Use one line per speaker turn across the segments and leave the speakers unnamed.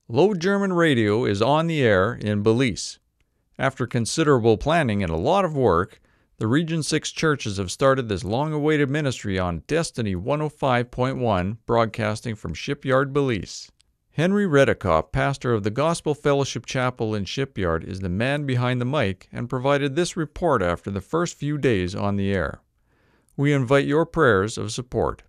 Low German Radio is on the air in Belize. After considerable planning and a lot of work, the Region 6 churches have started this long-awaited ministry on Destiny 105.1, broadcasting from Shipyard, Belize. Henry Redekopp, pastor of the Gospel Fellowship Chapel in Shipyard, is the man behind the mic and provided this report after the first few days on the air. We invite your prayers of support.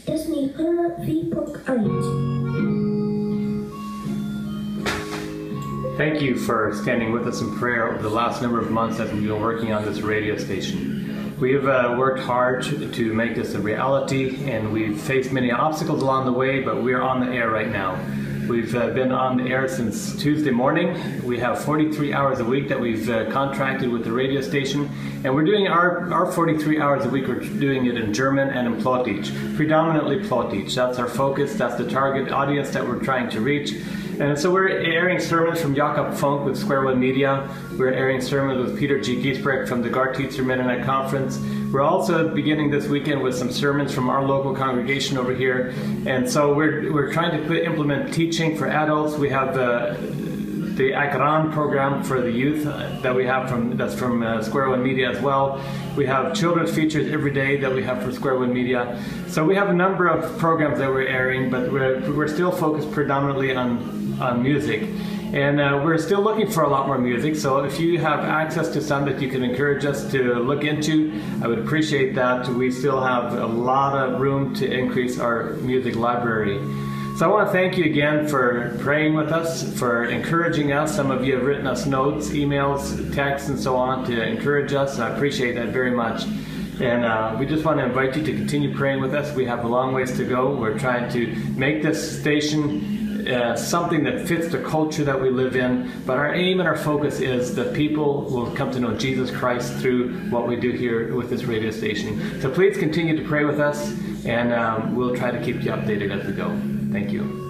Destiny 104.1.
Thank you for standing with us in prayer over the last number of months as we've been working on this radio station. We have worked hard to make this a reality, and we've faced many obstacles along the way, but we're on the air right now. We've been on the air since Tuesday morning. We have 43 hours a week that we've contracted with the radio station, and we're doing our 43 hours a week, we're doing it in German and in Plattdeutsch, predominantly Plattdeutsch. That's our focus, that's the target audience that we're trying to reach. And so we're airing sermons from Jakob Funk with Square One Media. We're airing sermons with Peter G. Giesbrecht from the Gartitzer Mennonite Conference. We're also beginning this weekend with some sermons from our local congregation over here. And so we're trying to implement teaching for adults. We have the Akran program for the youth that we have that's from Square One Media as well. We have children's features every day that we have for Square One Media. So we have a number of programs that we're airing, but we're still focused predominantly on music. And we're still looking for a lot more music, so if you have access to some that you can encourage us to look into, I would appreciate that. We still have a lot of room to increase our music library. So I want to thank you again for praying with us, for encouraging us. Some of you have written us notes, emails, texts, and so on to encourage us. I appreciate that very much. And we just want to invite you to continue praying with us. We have a long ways to go. We're trying to make this station something that fits the culture that we live in, but our aim and our focus is that people will come to know Jesus Christ through what we do here with this radio station. So please continue to pray with us, and we'll try to keep you updated as we go. Thank you.